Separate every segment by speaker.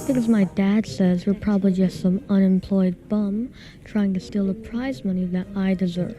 Speaker 1: Because my dad says you're probably just some unemployed bum trying to steal the prize money that I deserve,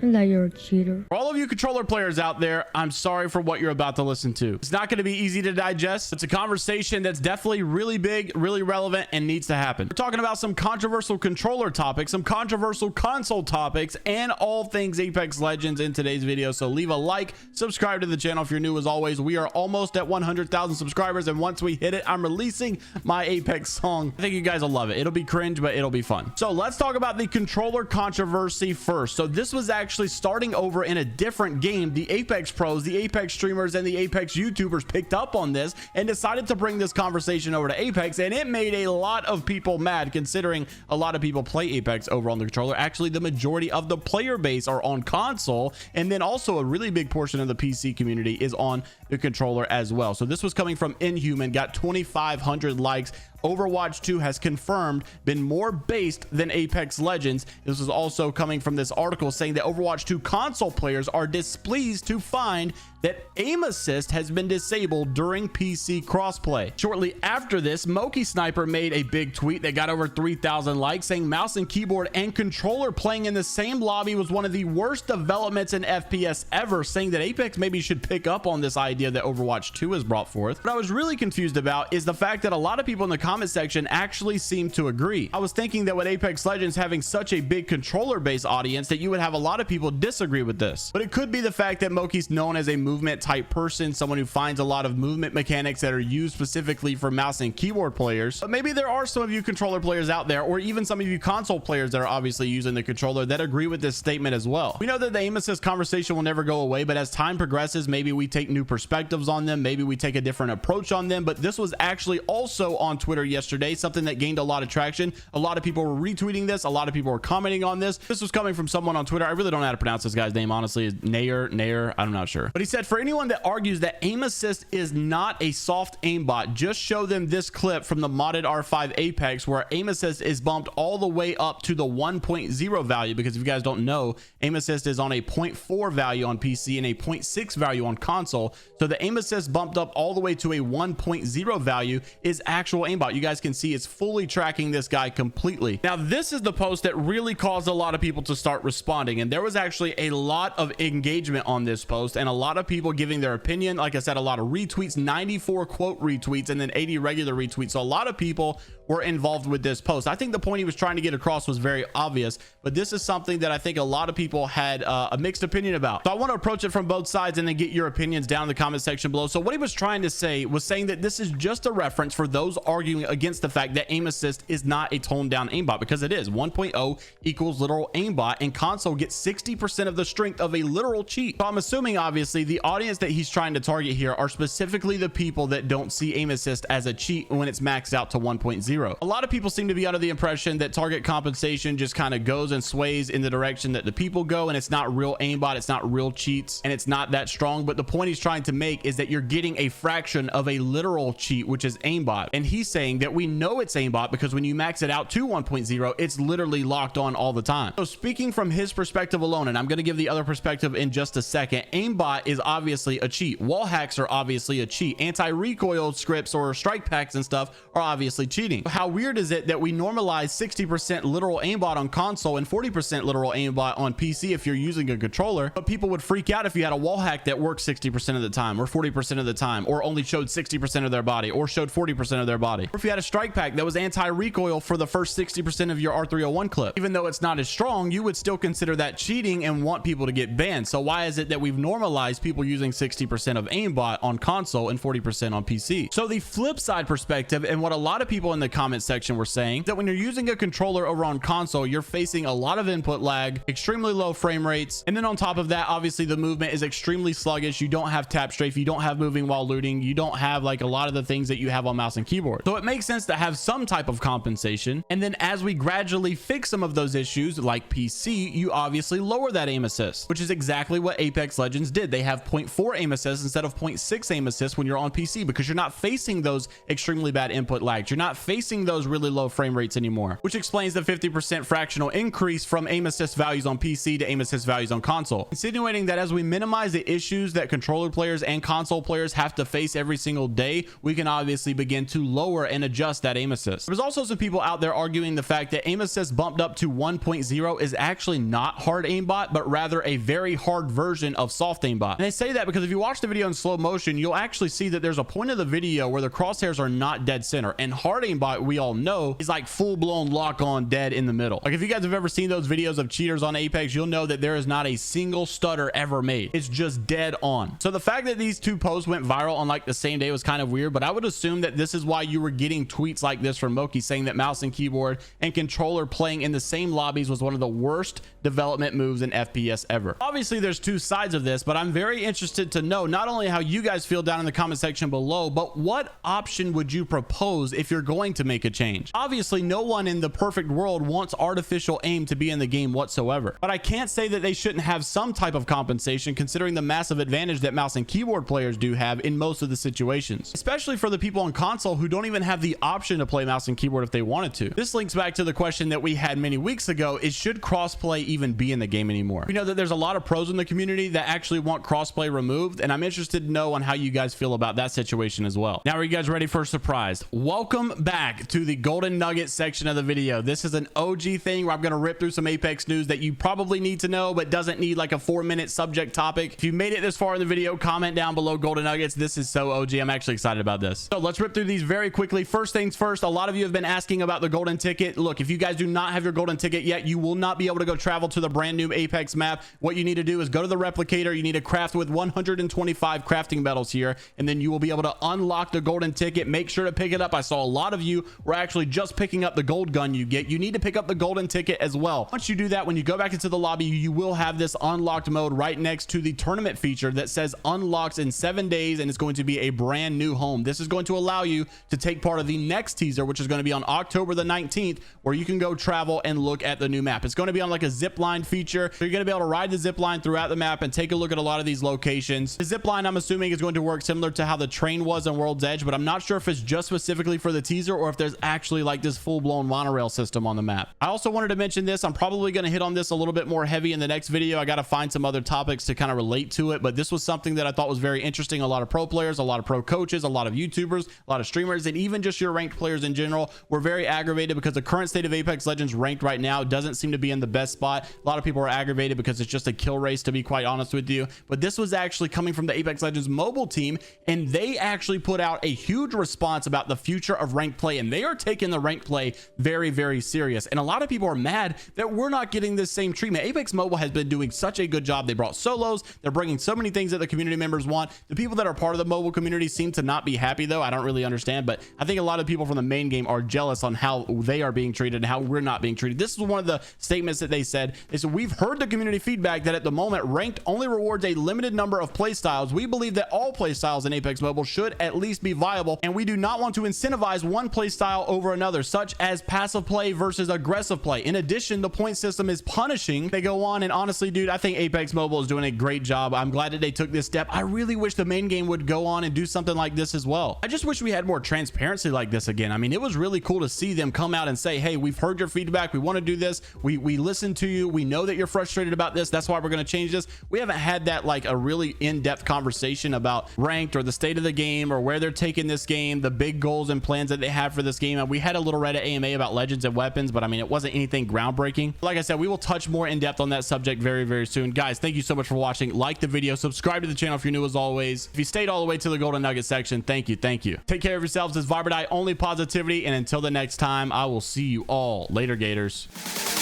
Speaker 1: and that you're a cheater.
Speaker 2: For all of you controller players out there, I'm sorry for what you're about to listen to. It's not going to be easy to digest. It's a conversation that's definitely really big, really relevant, and needs to happen. We're talking about some controversial controller topics, some controversial console topics, and all things Apex Legends in today's video. So leave a like, subscribe to the channel if you're new. As always, we are almost at 100,000 subscribers, and once we hit it, I'm releasing my Apex song. I think you guys will love it. It'll be cringe, but it'll be fun. So let's talk about the controller controversy first. So this was actually starting over in a different game. The Apex pros, the Apex streamers, and the Apex YouTubers picked up on this and decided to bring this conversation over to Apex, and it made a lot of people mad, considering a lot of people play Apex over on the controller. Actually, the majority of the player base are on console, and then also a really big portion of the PC community is on the controller as well. So this was coming from Inhuman, got 2,500 likes. Overwatch 2 has confirmed been more based than Apex Legends. This is also coming from this article saying that Overwatch 2 console players are displeased to find that aim assist has been disabled during PC crossplay. Shortly after this, Moki Sniper made a big tweet that got over 3,000 likes, saying mouse and keyboard and controller playing in the same lobby was one of the worst developments in FPS ever, saying that Apex maybe should pick up on this idea that Overwatch 2 has brought forth. What I was really confused about is the fact that a lot of people in the comment section actually seem to agree. I was thinking that with Apex Legends having such a big controller based audience that you would have a lot of people disagree with this, but it could be the fact that Moki's known as a movement type person, someone who finds a lot of movement mechanics that are used specifically for mouse and keyboard players. But maybe there are some of you controller players out there, or even some of you console players that are obviously using the controller, that agree with this statement as well. We know that the aim assist conversation will never go away, but as time progresses, maybe we take new perspectives on them, maybe we take a different approach on them. But this was actually also on Twitter yesterday, something that gained a lot of traction. A lot of people were retweeting this, a lot of people were commenting on this. This was coming from someone on Twitter. I really don't know how to pronounce this guy's name, honestly. Is Nair, I'm not sure, but he said, for anyone that argues that aim assist is not a soft aimbot, just show them this clip from the modded R5 Apex where aim assist is bumped all the way up to the 1.0 value, because if you guys don't know, aim assist is on a 0.4 value on PC and a 0.6 value on console. So the aim assist bumped up all the way to a 1.0 value is actual aimbot. You guys can see it's fully tracking this guy completely. Now this is the post that really caused a lot of people to start responding, and there was actually a lot of engagement on this post and a lot of people giving their opinion. Like I said, a lot of retweets, 94 quote retweets, and then 80 regular retweets. So a lot of people were involved with this post. I think the point he was trying to get across was very obvious, but this is something that I think a lot of people had a mixed opinion about. So I want to approach it from both sides and then get your opinions down in the comment section below. So what he was trying to say was saying that this is just a reference for those arguing against the fact that aim assist is not a toned down aimbot, because it is. 1.0 equals literal aimbot, and console gets 60% of the strength of a literal cheat. So I'm assuming obviously the audience that he's trying to target here are specifically the people that don't see aim assist as a cheat when it's maxed out to 1.0. A lot of people seem to be under the impression that target compensation just kind of goes and sways in the direction that the people go, and it's not real aimbot, it's not real cheats, and it's not that strong. But the point he's trying to make is that you're getting a fraction of a literal cheat, which is aimbot, and he's saying that we know it's aimbot because when you max it out to 1.0, it's literally locked on all the time. So speaking from his perspective alone, and I'm going to give the other perspective in just a second, aimbot is obviously a cheat. Wall hacks are obviously a cheat. Anti-recoil scripts or strike packs and stuff are obviously cheating. How weird is it that we normalize 60% literal aimbot on console and 40% literal aimbot on PC if you're using a controller, but people would freak out if you had a wall hack that worked 60% of the time or 40% of the time, or only showed 60% of their body or showed 40% of their body, or if you had a strike pack that was anti-recoil for the first 60% of your R301 clip. Even though it's not as strong, you would still consider that cheating and want people to get banned. So why is it that we've normalized people using 60% of aimbot on console and 40% on PC? So the flip side perspective, and what a lot of people in the comment section were saying, that when you're using a controller over on console, you're facing a lot of input lag, extremely low frame rates, and then on top of that, obviously the movement is extremely sluggish. You don't have tap strafe, you don't have moving while looting, you don't have like a lot of the things that you have on mouse and keyboard. So it makes sense to have some type of compensation, and then as we gradually fix some of those issues like PC, you obviously lower that aim assist, which is exactly what Apex Legends did. They have 0.4 aim assist instead of 0.6 aim assist when you're on PC, because you're not facing those extremely bad input lags, you're not facing those really low frame rates anymore, which explains the 50% fractional increase from aim assist values on PC to aim assist values on console, insinuating that as we minimize the issues that controller players and console players have to face every single day, we can obviously begin to lower and adjust that aim assist. There's also some people out there arguing the fact that aim assist bumped up to 1.0 is actually not hard aimbot, but rather a very hard version of soft aimbot. And they say that because if you watch the video in slow motion, you'll actually see that there's a point of the video where the crosshairs are not dead center, and hard aimbot, we all know, is like full-blown lock-on dead in the middle. Like if you guys have ever seen those videos of cheaters on Apex, you'll know that there is not a single stutter ever made. It's just dead on. So the fact that these two posts went viral on like the same day was kind of weird, but I would assume that this is why you were getting tweets like this from Moki saying that mouse and keyboard and controller playing in the same lobbies was one of the worst development moves in FPS ever. Obviously there's two sides of this, but I'm very interested to know not only how you guys feel down in the comment section below, but what option would you propose if you're going to make a change? Obviously no one in the perfect world wants artificial aim to be in the game whatsoever, but I can't say that they shouldn't have some type of compensation considering the massive advantage that mouse and keyboard players do have in most of the situations, especially for the people on console who don't even have the option to play mouse and keyboard if they wanted to. This links back to the question that we had many weeks ago, is should crossplay even be in the game anymore? We know that there's a lot of pros in the community that actually want crossplay removed, and I'm interested to know on how you guys feel about that situation as well. Now, are you guys ready for a surprise? Welcome back to the golden nugget section of the video. This is an OG thing where I'm going to rip through some Apex news that you probably need to know but doesn't need like a 4-minute subject topic. If you made it this far in the video, comment down below golden nuggets. This is so OG. I'm actually excited about this. So let's rip through these very quickly. First things first, a lot of you have been asking about the golden ticket. Look, if you guys do not have your golden ticket yet, you will not be able to go travel to the brand new Apex map. What you need to do is go to the replicator. You need to craft with 125 crafting medals here, and then you will be able to unlock the golden ticket. Make sure to pick it up. I saw a lot of you were actually just picking up the gold gun you get. You need to pick up the golden ticket as well. Once you do that, when you go back into the lobby, you will have this unlocked mode right next to the tournament feature that says unlocks in 7 days, and it's going to be a brand new home. This is going to allow you to take part of the next teaser, which is going to be on October the 19th, where you can go travel and look at the new map. It's going to be on like a zip line feature, so you're going to be able to ride the zip line throughout the map and take a look at a lot of these locations. The zip line, I'm assuming, is going to work similar to how the train was in World's Edge, but I'm not sure if it's just specifically for the teaser or if there's actually like this full-blown monorail system on the map. I also wanted to mention this. I'm probably going to hit on this a little bit more heavy in the next video. I got to find some other topics to kind of relate to it, but this was something that I thought was very interesting. A lot of pro players, a lot of pro coaches, a lot of YouTubers, a lot of streamers, and even just your ranked players in general were very aggravated because the current state of Apex Legends ranked right now doesn't seem to be in the best spot. A lot of people are aggravated because it's just a kill race, to be quite honest with you. But this was actually coming from the Apex Legends mobile team, and they actually put out a huge response about the future of ranked play, and they are taking the ranked play very, very serious. And a lot of people are mad that we're not getting this same treatment. Apex Mobile has been doing such a good job. They brought solos. They're bringing so many things that the community members want. The people that are part of the mobile community seem to not be happy, though. I don't really understand, but I think a lot of people from the main game are jealous on how they are being treated and how we're not being treated. This is one of the statements that they said. They said, we've heard the community feedback that at the moment ranked only rewards a limited number of play styles. We believe that all play styles in Apex Mobile should at least be viable, and we do not want to incentivize one play style over another, such as passive play versus aggressive play. In addition, the point system is punishing. They go on, and honestly, dude, I think Apex Mobile is doing a great job. I'm glad that they took this step. I really wish the main game would go on and do something like this as well. I just wish we had more transparency like this again. I mean, it was really cool to see them come out and say, hey, we've heard your feedback. We want to do this. We listen to you. We know that you're frustrated about this. That's why we're going to change this. We haven't had that like a really in-depth conversation about ranked or the state of the game or where they're taking this game, the big goals and plans that they have for this game. And we had a little Reddit AMA about legends and weapons, but I mean, it wasn't anything groundbreaking. Like I said, we will touch more in depth on that subject very, very soon. Guys, thank you so much for watching. Like the video, subscribe to the channel if you're new as always. If you stayed all the way to the golden nugget section, thank you. Take care of yourselves. This Viber Die, only positivity, and until the next time, I will see you all later, Gators.